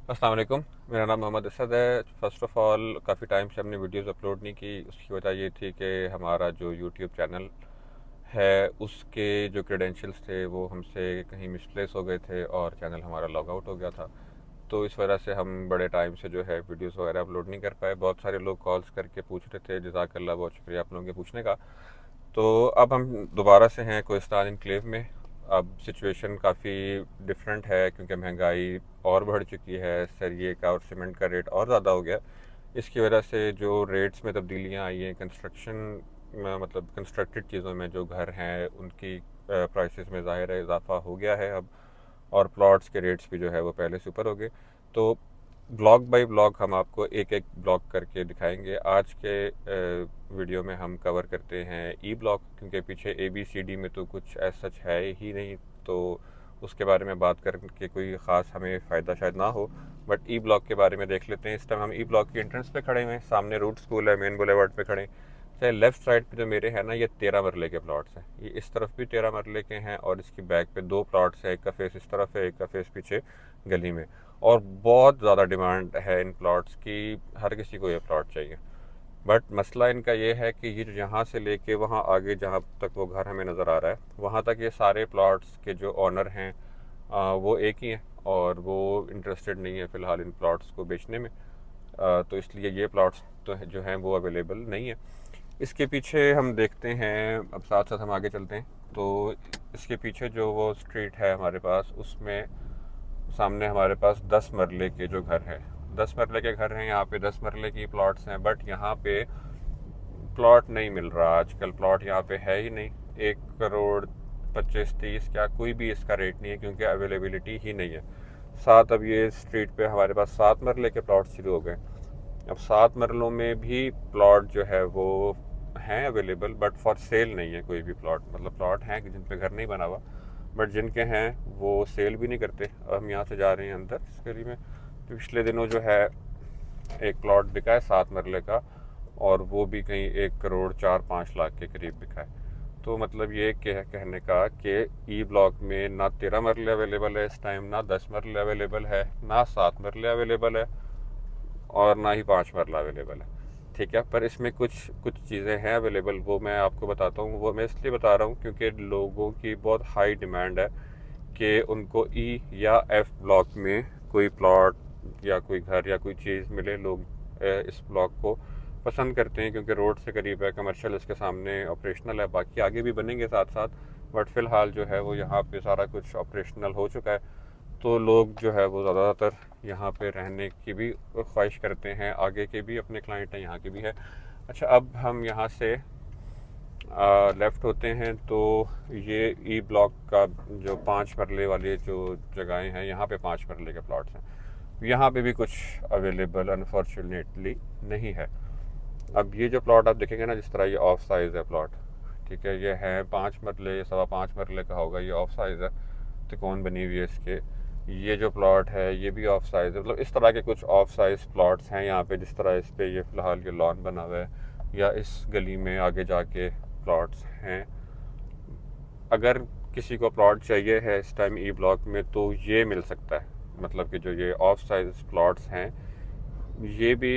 अस्सलाम वालेकुम। मेरा नाम मोहम्मद असद है। फ़र्स्ट ऑफ़ ऑल काफ़ी टाइम से हमने वीडियोस अपलोड नहीं की। उसकी वजह ये थी कि हमारा जो यूट्यूब चैनल है उसके जो क्रेडेंशियल्स थे वो हमसे कहीं मिसप्लेस हो गए थे और चैनल हमारा लॉग आउट हो गया था। तो इस वजह से हम बड़े टाइम से जो है वीडियोस वगैरह अपलोड नहीं कर पाए। बहुत सारे लोग कॉल्स करके पूछ रहे थे, जज़ाकल्लाह, बहुत शुक्रिया आप लोगों के पूछने का। तो अब हम दोबारा से हैं कोहिस्तान इनक्लेव में। अब सिचुएशन काफ़ी डिफरेंट है क्योंकि महंगाई और बढ़ चुकी है, सरिये का और सीमेंट का रेट और ज़्यादा हो गया। इसकी वजह से जो रेट्स में तब्दीलियाँ आई हैं, कंस्ट्रक्शन मतलब कंस्ट्रक्टेड चीज़ों में जो घर हैं उनकी प्राइसेस में ज़ाहिर है इजाफा हो गया है अब। और प्लॉट्स के रेट्स भी जो है वो पहले से ऊपर हो गए। तो ब्लॉक बाय ब्लॉक हम आपको एक एक ब्लॉक करके दिखाएंगे। आज के वीडियो में हम कवर करते हैं ई ब्लॉक, क्योंकि पीछे ए बी सी डी में तो कुछ ऐसा सच है ही नहीं, तो उसके बारे में बात करके कोई ख़ास हमें फ़ायदा शायद ना हो। बट ई ब्लॉक के बारे में देख लेते हैं। इस टाइम हम ई ब्लॉक की एंट्रेंस पे खड़े हुए हैं, सामने रूट स्कूल है, मेन बुलेवार्ड पे खड़े हैं। चाहे लेफ़्ट साइड पे जो मेरे हैं ना, ये 13 मरले के प्लॉट्स हैं। ये इस तरफ भी 13 मरले के हैं और इसकी बैक पे दो प्लॉट्स हैं, एक का फेस इस तरफ है, एक का फेस पीछे गली में। और बहुत ज़्यादा डिमांड है इन प्लॉट्स की, हर किसी को ये प्लॉट चाहिए। बट मसला इनका ये है कि ये जो यहाँ से लेके वहाँ आगे जहाँ तक वो घर हमें नज़र आ रहा है, वहाँ तक ये सारे प्लॉट्स के जो ऑनर हैं वो एक ही हैं और वो इंटरेस्टेड नहीं है फ़िलहाल इन प्लॉट्स को बेचने में। तो इसलिए ये प्लॉट्स तो जो हैं वो अवेलेबल नहीं है। इसके पीछे हम देखते हैं, अब साथ साथ हम आगे चलते हैं। तो इसके पीछे जो वो स्ट्रीट है हमारे पास, उसमें सामने हमारे पास 10 मरले के जो घर हैं, 10 मरले के घर हैं। यहाँ पे 10 मरले की प्लॉट्स हैं, बट यहाँ पे प्लॉट नहीं मिल रहा आजकल। प्लॉट यहाँ पे है ही नहीं। 1 करोड़ 25 30 क्या कोई भी इसका रेट नहीं है, क्योंकि अवेलेबिलिटी ही नहीं है। सात अब ये स्ट्रीट पे हमारे पास 7 मरले के प्लॉट शुरू हो गए। अब 7 मरलों में भी प्लॉट जो है वो हैं अवेलेबल, बट फॉर सेल नहीं है कोई भी प्लॉट। मतलब प्लॉट हैं जिन पे घर नहीं बना हुआ, बट जिनके हैं वो सेल भी नहीं करते। अब हम यहाँ से जा रहे हैं अंदर इस गली में। पिछले दिनों जो है एक प्लॉट बिका है 7 मरले का, और वो भी कहीं 1 करोड़ 4 5 लाख के करीब बिका है। तो मतलब ये कहने का कि ई ब्लॉक में ना 13 मरले अवेलेबल है इस टाइम, ना 10 मरले अवेलेबल है, ना 7 मरले अवेलेबल है, और ना ही 5 मरला अवेलेबल है। ठीक है, पर इसमें कुछ कुछ चीज़ें हैं अवेलेबल, वो मैं आपको बताता हूँ। वो मैं इसलिए बता रहा हूँ क्योंकि लोगों की बहुत हाई डिमांड है कि उनको ई या एफ ब्लॉक में कोई प्लॉट या कोई घर या कोई चीज़ मिले। लोग इस ब्लॉक को पसंद करते हैं क्योंकि रोड से करीब है, कमर्शियल इसके सामने ऑपरेशनल है, बाकी आगे भी बनेंगे साथ साथ। बट फ़िलहाल जो है वो यहाँ पे सारा कुछ ऑपरेशनल हो चुका है। तो लोग जो है वो ज़्यादातर यहाँ पे रहने की भी ख्वाहिश करते हैं। आगे के भी अपने क्लाइंट हैं, यहाँ के भी है। अच्छा, अब हम यहाँ से लेफ़्ट होते हैं तो ये ई ब्लॉक का जो 5 मरले वाले जो जगहें हैं, यहाँ पे 5 मरले के प्लॉट्स हैं। यहाँ पे भी कुछ अवेलेबल अनफॉर्चुनेटली नहीं है। अब ये जो प्लॉट आप देखेंगे ना, जिस तरह ये ऑफ साइज़ है प्लॉट, ठीक है, ये है 5 मरले, 5.25 मरले का होगा। ये ऑफ साइज़ है, तिकोन बनी हुई है इसके। ये जो प्लॉट है ये भी ऑफ साइज़ है। मतलब इस तरह के कुछ ऑफ साइज़ प्लॉट्स हैं यहाँ पे। जिस तरह इस पे ये फ़िलहाल ये लॉन बना हुआ है, या इस गली में आगे जाके प्लॉट्स हैं। अगर किसी को प्लॉट चाहिए है इस टाइम ई ब्लॉक में तो ये मिल सकता है। मतलब कि जो ये ऑफ साइज़ प्लॉट्स हैं ये भी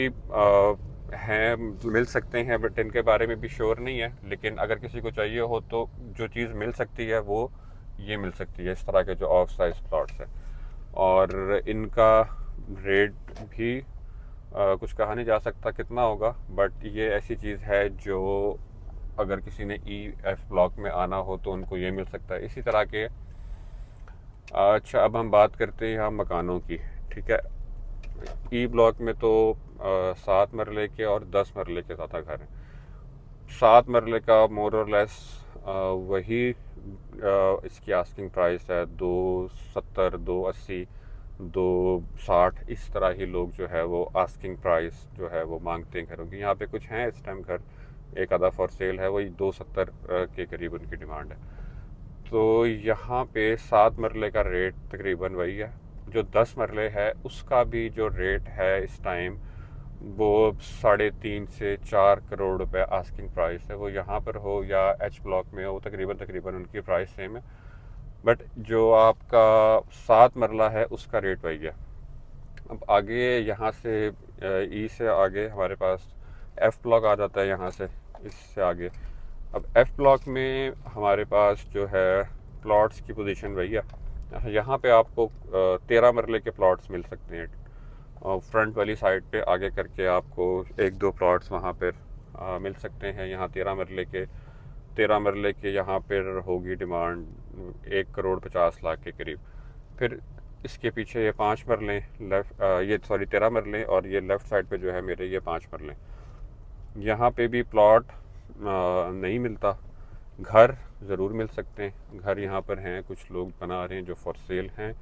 हैं, मिल सकते हैं, बट इनके बारे में भी श्योर नहीं है। लेकिन अगर किसी को चाहिए हो तो जो चीज़ मिल सकती है वो ये मिल सकती है, इस तरह के जो ऑफ साइज प्लॉट्स हैं। और इनका रेट भी कुछ कहा नहीं जा सकता कितना होगा, बट ये ऐसी चीज़ है जो अगर किसी ने ई एफ ब्लॉक में आना हो तो उनको ये मिल सकता है। इसी तरह के अच्छा, अब हम बात करते हैं यहाँ मकानों की। ठीक है, ई ब्लॉक में तो 7 मरले के और 10 मरले के ज़्यादा घर हैं। 7 मरले का मोर और लेस वही इसकी आस्किंग प्राइस है 270 280 260। इस तरह ही लोग जो है वो आस्किंग प्राइस जो है वो मांगते हैं घरों की। यहाँ पे कुछ हैं इस टाइम घर, एक आधा फॉर सेल है, वही 270 के करीब उनकी डिमांड है। तो यहाँ पे 7 मरले का रेट तकरीबन वही है। जो 10 मरले है उसका भी जो रेट है इस टाइम वो 3.5 से 4 करोड़ रुपए आस्किंग प्राइस है। वो यहाँ पर हो या एच ब्लॉक में हो, तकरीबन तकरीबन उनकी प्राइस सेम है। बट जो आपका 7 मरला है उसका रेट वही है। अब आगे यहाँ से ई से आगे हमारे पास एफ़ ब्लॉक आ जाता है, यहाँ से इससे आगे। अब एफ़ ब्लॉक में हमारे पास जो है प्लॉट्स की पोजीशन वही है। यहाँ पे आपको 13 मरले के प्लॉट्स मिल सकते हैं। और फ्रंट वाली साइड पे आगे करके आपको एक दो प्लॉट्स वहाँ पर मिल सकते हैं। यहाँ 13 मरले के यहाँ पर होगी डिमांड 1,50,00,000 के करीब। फिर इसके पीछे ये 5 मरलें लेफ़्ट, ये सॉरी 13 मरलें, और ये लेफ़्ट साइड पे जो है मेरे ये 5 मरलें। यहाँ पे भी प्लॉट नहीं मिलता, घर ज़रूर मिल सकते हैं। घर यहाँ पर हैं, कुछ लोग बना रहे हैं जो फॉर सेल हैं।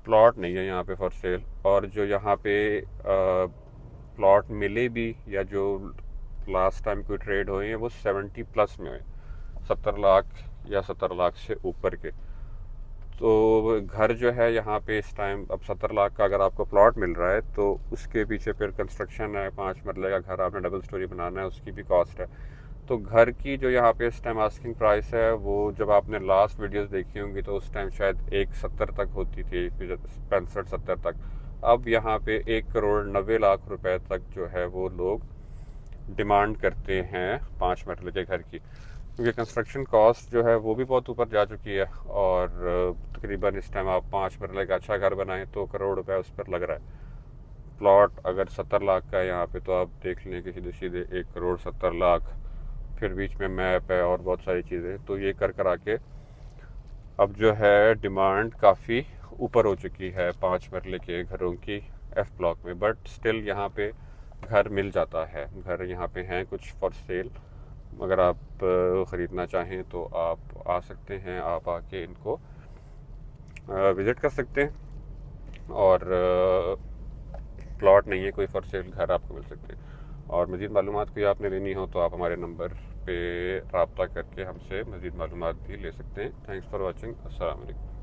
प्लॉट नहीं है यहाँ पे फॉर सेल। और जो यहाँ पे प्लॉट मिले भी या जो लास्ट टाइम कोई ट्रेड हुए हैं वो 70 प्लस में हुए, 70 लाख या 70 लाख से ऊपर के। तो घर जो है यहाँ पे इस टाइम अब 70 लाख का अगर आपको प्लॉट मिल रहा है तो उसके पीछे फिर कंस्ट्रक्शन है, 5 मरले का घर आपने डबल स्टोरी बनाना है, उसकी भी कॉस्ट है। तो घर की जो यहाँ पे इस टाइम आस्किंग प्राइस है वो जब आपने लास्ट वीडियोस देखी होंगी तो उस टाइम शायद 170 तक होती थी, 65-70 तक। अब यहाँ पे 1,90,00,000 रुपए तक जो है वो लोग डिमांड करते हैं 5 मरले के घर की, क्योंकि कंस्ट्रक्शन कॉस्ट जो है वो भी बहुत ऊपर जा चुकी है। और तकरीबन इस टाइम आप 5 मरले का अच्छा घर बनाएं तो करोड़ रुपए उस पर लग रहा है। प्लॉट अगर 70 लाख का है यहाँ पे तो आप देख लें कि सीधे सीधे 1,70,00,000, फिर बीच में मैप है और बहुत सारी चीज़ें। तो ये कर आके अब जो है डिमांड काफ़ी ऊपर हो चुकी है 5 मरले के घरों की एफ़ ब्लॉक में। बट स्टिल यहाँ पे घर मिल जाता है, घर यहाँ पे हैं कुछ फॉर सेल। अगर आप ख़रीदना चाहें तो आप आ सकते हैं, आप आके इनको विज़िट कर सकते हैं। और प्लॉट नहीं है कोई फॉर सेल, घर आपको मिल सकते हैं। और मज़ीद मालूमात कोई आपने लेनी हो तो आप हमारे नंबर पे रब्ता करके हमसे मज़ीद मालूमात भी ले सकते हैं। Thanks for watching. अस्सलाम वालेकुम।